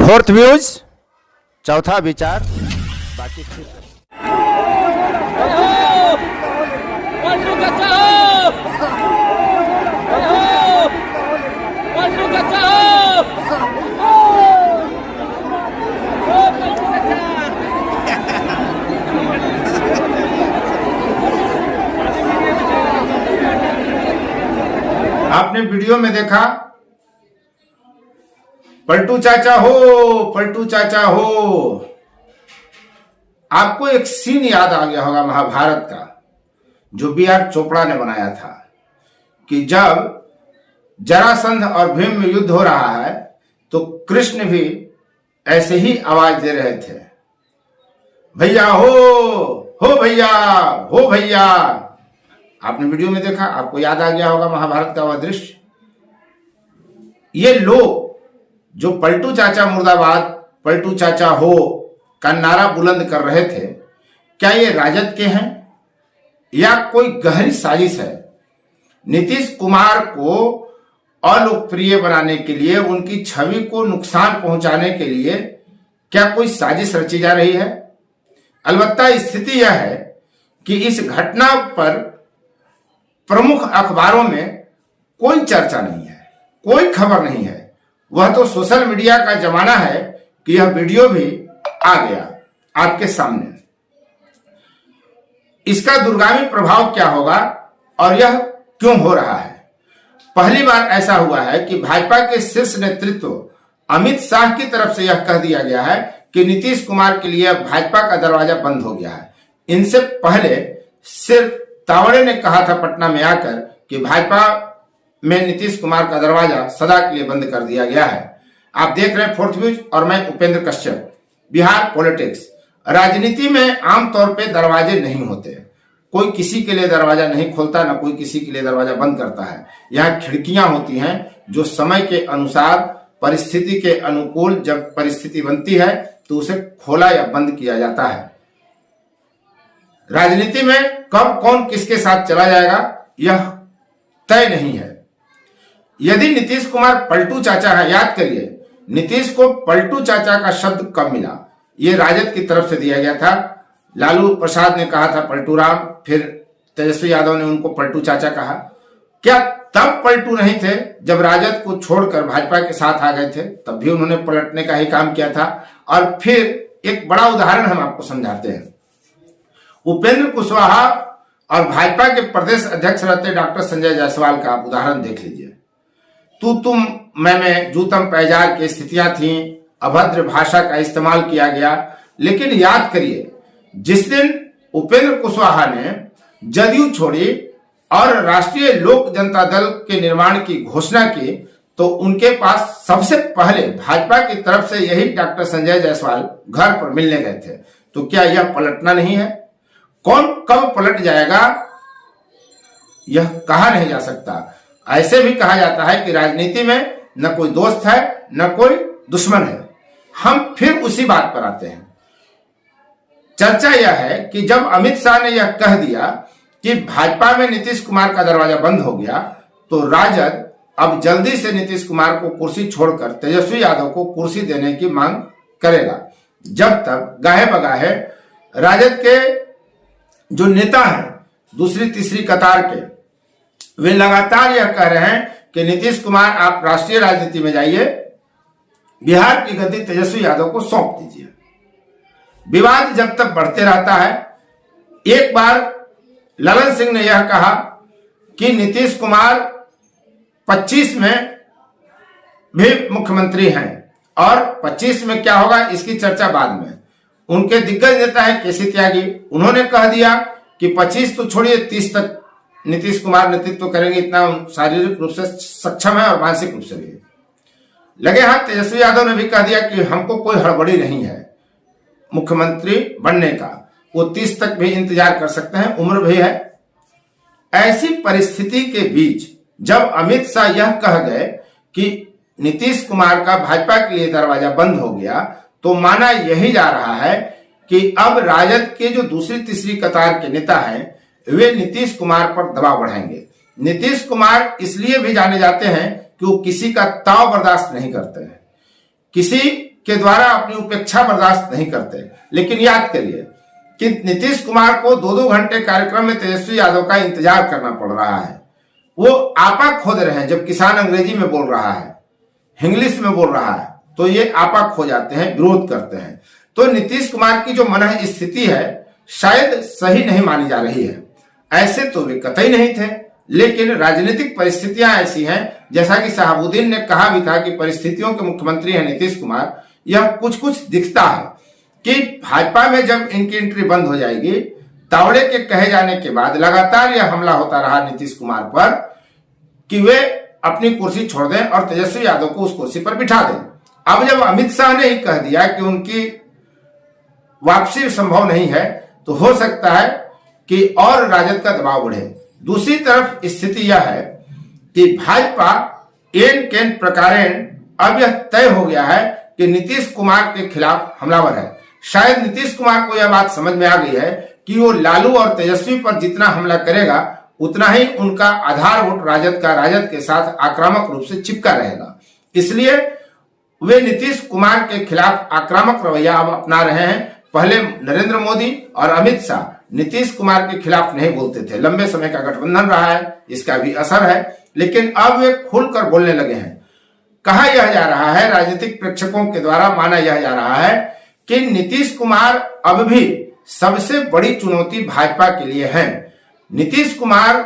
Fourth views, चौथा विचार, बाकी आपने वीडियो में देखा पलटू चाचा हो। आपको एक सीन याद आ गया होगा महाभारत का, जो B.R. चोपड़ा ने बनाया था, कि जब जरासंध और भीम में युद्ध हो रहा है तो कृष्ण भी ऐसे ही आवाज दे रहे थे, भैया हो भैया, हो भैया। आपने वीडियो में देखा, आपको याद आ गया होगा महाभारत का वह दृश्य। ये लोग जो पलटू चाचा मुर्दाबाद, पलटू चाचा हो का नारा बुलंद कर रहे थे, क्या ये राजद के हैं या कोई गहरी साजिश है? नीतीश कुमार को अलोकप्रिय बनाने के लिए, उनकी छवि को नुकसान पहुंचाने के लिए क्या कोई साजिश रची जा रही है? अलबत्ता स्थिति यह है कि इस घटना पर प्रमुख अखबारों में कोई चर्चा नहीं है, कोई खबर नहीं है। वह तो सोशल मीडिया का जमाना है कि यह वीडियो भी आ गया आपके सामने। इसका दूरगामी प्रभाव क्या होगा और यह क्यों हो रहा है? पहली बार ऐसा हुआ है कि भाजपा के शीर्ष नेतृत्व अमित शाह की तरफ से यह कह दिया गया है कि नीतीश कुमार के लिए भाजपा का दरवाजा बंद हो गया है। इनसे पहले सिर्फ तावड़े ने कहा था पटना में आकर कि भाजपा में नीतीश कुमार का दरवाजा सदा के लिए बंद कर दिया गया है। आप देख रहे हैं फोर्थ व्यूज और मैं उपेंद्र कश्यप। बिहार पॉलिटिक्स, राजनीति में आमतौर पे दरवाजे नहीं होते। कोई किसी के लिए दरवाजा नहीं खोलता, ना कोई किसी के लिए दरवाजा बंद करता है। यहाँ खिड़कियां होती हैं जो समय के अनुसार, परिस्थिति के अनुकूल जब परिस्थिति बनती है तो उसे खोला या बंद किया जाता है। राजनीति में कब कौन किसके साथ चला जाएगा यह तय नहीं है। यदि नीतीश कुमार पलटू चाचा है, याद करिए नीतीश को पलटू चाचा का शब्द कब मिला? ये राजद की तरफ से दिया गया था। लालू प्रसाद ने कहा था पलटू राम, फिर तेजस्वी यादव ने उनको पलटू चाचा कहा। क्या तब पलटू नहीं थे जब राजद को छोड़कर भाजपा के साथ आ गए थे? तब भी उन्होंने पलटने का ही काम किया था। और फिर एक बड़ा उदाहरण हम आपको समझाते हैं। उपेंद्र कुशवाहा और भाजपा के प्रदेश अध्यक्ष रहते डॉक्टर संजय जायसवाल का आप उदाहरण देख लीजिए। तू तुम मैं जूतम पैजार की स्थितियां थी, अभद्र भाषा का इस्तेमाल किया गया। लेकिन याद करिए, जिस दिन उपेंद्र कुशवाहा ने जदयू छोड़ी और राष्ट्रीय लोक जनता दल के निर्माण की घोषणा की, तो उनके पास सबसे पहले भाजपा की तरफ से यही डॉक्टर संजय जायसवाल घर पर मिलने गए थे। तो क्या यह पलटना नहीं है? कौन कब पलट जाएगा यह कहा नहीं जा सकता। ऐसे भी कहा जाता है कि राजनीति में न कोई दोस्त है न कोई दुश्मन है। हम फिर उसी बात पर आते हैं। चर्चा यह है कि जब अमित शाह ने यह कह दिया कि भाजपा में नीतीश कुमार का दरवाजा बंद हो गया, तो राजद अब जल्दी से नीतीश कुमार को कुर्सी छोड़कर तेजस्वी यादव को कुर्सी देने की मांग करेगा। जब तक गाहे बगाहे राजद के जो नेता हैं दूसरी तीसरी कतार के, वे लगातार यह कह रहे हैं कि नीतीश कुमार आप राष्ट्रीय राजनीति में जाइए, बिहार की गद्दी तेजस्वी यादव को सौंप दीजिए। विवाद जब तक बढ़ते रहता है। एक बार ललन सिंह ने यह कहा कि नीतीश कुमार 25 में भी मुख्यमंत्री हैं और 25 में क्या होगा इसकी चर्चा बाद में। उनके दिग्गज नेता है केसी त्यागी, उन्होंने कह दिया कि 25 तो छोड़िए 30 तक नीतीश कुमार नेतृत्व करेंगे, इतना शारीरिक रूप से सक्षम है और मानसिक रूप से भी। लगे हाथ तेजस्वी यादव ने भी कह दिया कि हमको कोई हड़बड़ी नहीं है मुख्यमंत्री बनने का, वो 30 तक भी इंतजार कर सकते हैं, उम्र भी है। ऐसी परिस्थिति के बीच जब अमित शाह यह कह गए कि नीतीश कुमार का भाजपा के लिए दरवाजा बंद हो गया, तो माना यही जा रहा है कि अब राजद के जो दूसरी तीसरी कतार के नेता हैं वे नीतीश कुमार पर दबाव बढ़ाएंगे। नीतीश कुमार इसलिए भी जाने जाते हैं कि वो किसी का ताव बर्दाश्त नहीं करते हैं। किसी के द्वारा अपनी उपेक्षा बर्दाश्त नहीं करते। लेकिन याद करिए कि नीतीश कुमार को 2-2 घंटे कार्यक्रम में तेजस्वी यादव का इंतजार करना पड़ रहा है। वो आपा खोद रहे हैं, जब किसान अंग्रेजी में बोल रहा है, इंग्लिश में बोल रहा है, तो ये आपा खो जाते हैं, विरोध करते हैं। तो नीतीश कुमार की जो मन स्थिति है शायद सही नहीं मानी जा रही है। ऐसे तो वे कतई नहीं थे, लेकिन राजनीतिक परिस्थितियां ऐसी हैं, जैसा कि शहाबुद्दीन ने कहा भी था कि परिस्थितियों के मुख्यमंत्री हैं नीतीश कुमार। यह कुछ कुछ दिखता है कि भाजपा में जब इनकी एंट्री बंद हो जाएगी, तावड़े के कहे जाने के बाद लगातार यह हमला होता रहा नीतीश कुमार पर कि वे अपनी कुर्सी छोड़ दें और तेजस्वी यादव को उस कुर्सी पर बिठा दें। अब जब अमित शाह ने ही कह दिया कि उनकी वापसी संभव नहीं है, तो हो सकता है कि और राजद का दबाव बढ़े। दूसरी तरफ स्थिति यह है कि भाजपा एन केन प्रकारेण अब यह तय हो गया है कि नीतीश कुमार के खिलाफ हमलावर है। शायद नीतीश कुमार को यह बात समझ में आ गई है कि वो लालू और तेजस्वी पर जितना हमला करेगा उतना ही उनका आधार वोट राजद के साथ आक्रामक रूप से चिपका रहेगा। इसलिए वे नीतीश कुमार के खिलाफ आक्रामक रवैया अब अपना रहे हैं। पहले नरेंद्र मोदी और अमित शाह नीतीश कुमार के खिलाफ नहीं बोलते थे, लंबे समय का गठबंधन रहा है, इसका भी असर है, लेकिन अब वे खुलकर बोलने लगे हैं। कहा यह जा रहा है, राजनीतिक प्रेक्षकों के द्वारा माना यह जा रहा है कि नीतीश कुमार अब भी सबसे बड़ी चुनौती भाजपा के लिए है। नीतीश कुमार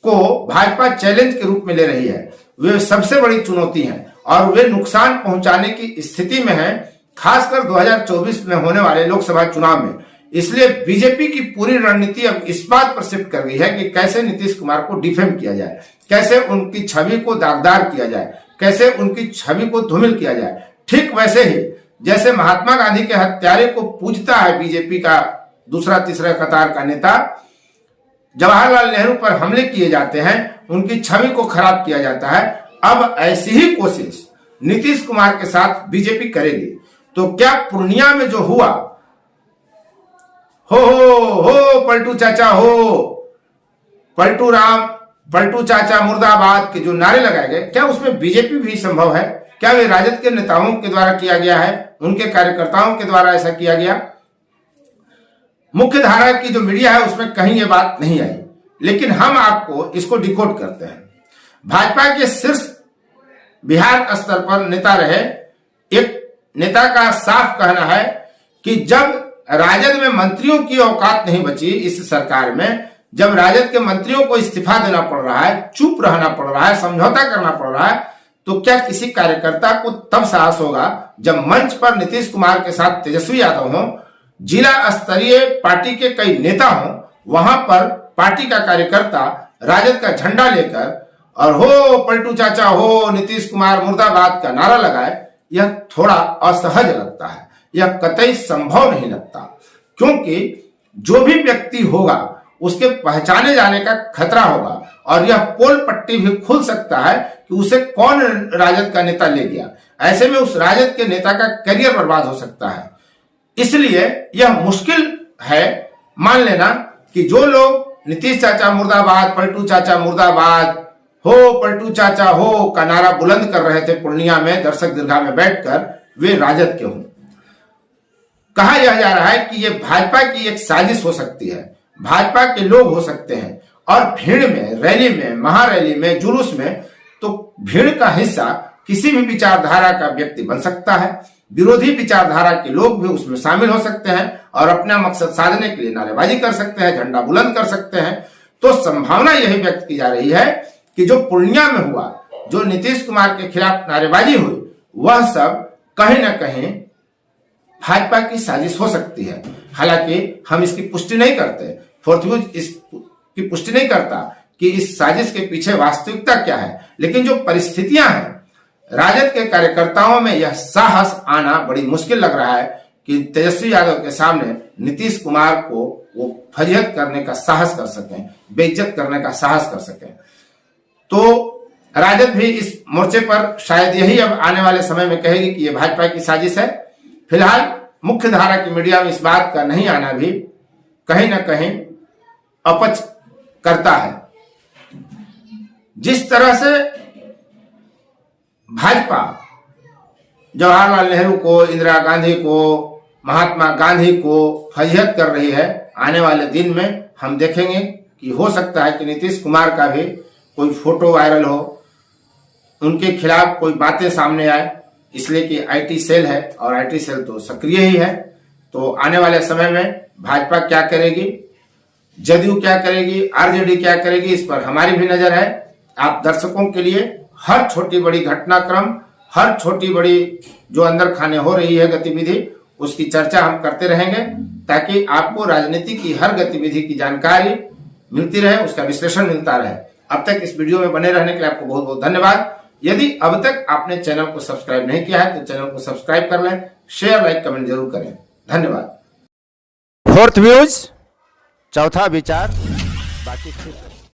को भाजपा चैलेंज के रूप में ले रही है, वे सबसे बड़ी चुनौती हैं और वे नुकसान पहुंचाने की स्थिति में हैं, खासकर 2024 में होने वाले लोकसभा चुनाव में। इसलिए बीजेपी की पूरी रणनीति अब इस बात पर शिफ्ट कर गई है कि कैसे नीतीश कुमार को डिफेम किया जाए, कैसे उनकी छवि को दागदार किया जाए, कैसे उनकी छवि को धूमिल किया जाए। ठीक वैसे ही जैसे महात्मा गांधी के हत्यारे को पूजता है बीजेपी का दूसरा तीसरा कतार का नेता, जवाहरलाल नेहरू पर हमले किए जाते हैं, उनकी छवि को खराब किया जाता है। अब ऐसी ही कोशिश नीतीश कुमार के साथ बीजेपी करेगी। तो क्या पूर्णिया में जो हुआ, हो पलटू चाचा हो, पलटू राम, पलटू चाचा मुर्दाबाद के जो नारे लगाए गए, क्या उसमें बीजेपी भी संभव है? क्या वे राजद के नेताओं के द्वारा किया गया है, उनके कार्यकर्ताओं के द्वारा ऐसा किया गया? मुख्य धारा की जो मीडिया है उसमें कहीं ये बात नहीं आई, लेकिन हम आपको इसको डिकोड करते हैं। भाजपा के शीर्ष बिहार स्तर पर नेता रहे एक नेता का साफ कहना है कि जब राजद में मंत्रियों की औकात नहीं बची इस सरकार में, जब राजद के मंत्रियों को इस्तीफा देना पड़ रहा है, चुप रहना पड़ रहा है, समझौता करना पड़ रहा है, तो क्या किसी कार्यकर्ता को तब साहस होगा जब मंच पर नीतीश कुमार के साथ तेजस्वी यादव हो, जिला स्तरीय पार्टी के कई नेता हों, वहां पर पार्टी का कार्यकर्ता राजद का झंडा लेकर और हो पलटू चाचा हो, नीतीश कुमार मुर्दाबाद का नारा लगाए? यह थोड़ा असहज लगता है, यह कतई संभव नहीं लगता, क्योंकि जो भी व्यक्ति होगा उसके पहचाने जाने का खतरा होगा और यह पोल पट्टी भी खुल सकता है कि उसे कौन राजद का नेता ले गया। ऐसे में उस राजद के नेता का करियर बर्बाद हो सकता है। इसलिए यह मुश्किल है मान लेना कि जो लोग नीतीश चाचा मुर्दाबाद, पलटू चाचा मुर्दाबाद, हो पलटू चाचा हो का नारा बुलंद कर रहे थे पूर्णिया में दर्शक दीर्घा में बैठकर, वे राजद के हों। कहा यह जा रहा है कि यह भाजपा की एक साजिश हो सकती है, भाजपा के लोग हो सकते हैं और भीड़ में, रैली में, महारैली में, जुलूस में, तो भीड़ का हिस्सा किसी भी विचारधारा का व्यक्ति बन सकता है। विरोधी विचारधारा के लोग भी उसमें शामिल हो सकते हैं और अपना मकसद साधने के लिए नारेबाजी कर सकते हैं, झंडा बुलंद कर सकते हैं। तो संभावना यही व्यक्त की जा रही है कि जो पूर्णिया में हुआ, जो नीतीश कुमार के खिलाफ नारेबाजी हुई, वह सब कहीं ना कहीं भाजपा की साजिश हो सकती है। हालांकि हम इसकी पुष्टि नहीं करते, फोर्थ इसकी पुष्टि नहीं करता कि इस साजिश के पीछे वास्तविकता क्या है, लेकिन जो परिस्थितियां हैं, राजद के कार्यकर्ताओं में यह साहस आना बड़ी मुश्किल लग रहा है कि तेजस्वी यादव के सामने नीतीश कुमार को वो फजीहत करने का साहस कर सकें, बेइज्जत करने का साहस कर सकें। तो राजद भी इस मोर्चे पर शायद यही अब आने वाले समय में कहेगी कि यह भाजपा की साजिश है। फिलहाल मुख्य धारा की मीडिया में इस बात का नहीं आना भी कहीं ना कहीं अपच करता है। जिस तरह से भाजपा जवाहरलाल नेहरू को, इंदिरा गांधी को, महात्मा गांधी को फजीहत कर रही है। आने वाले दिन में हम देखेंगे कि हो सकता है कि नीतीश कुमार का भी कोई फोटो वायरल हो, उनके खिलाफ कोई बातें सामने आए, इसलिए कि आईटी सेल है और आईटी सेल तो सक्रिय ही है। तो आने वाले समय में भाजपा क्या करेगी, जदयू क्या करेगी, आरजेडी क्या करेगी, इस पर हमारी भी नजर है। आप दर्शकों के लिए हर छोटी बड़ी घटनाक्रम, हर छोटी बड़ी जो अंदर खाने हो रही है गतिविधि, उसकी चर्चा हम करते रहेंगे ताकि आपको राजनीति की हर गतिविधि की जानकारी मिलती रहे, उसका विश्लेषण मिलता रहे। अब तक इस वीडियो में बने रहने के लिए आपको बहुत बहुत धन्यवाद। यदि अब तक आपने चैनल को सब्सक्राइब नहीं किया है तो चैनल को सब्सक्राइब कर लें, शेयर लाइक कमेंट जरूर करें। धन्यवाद। फोर्थ व्यूज, चौथा विचार, बाकी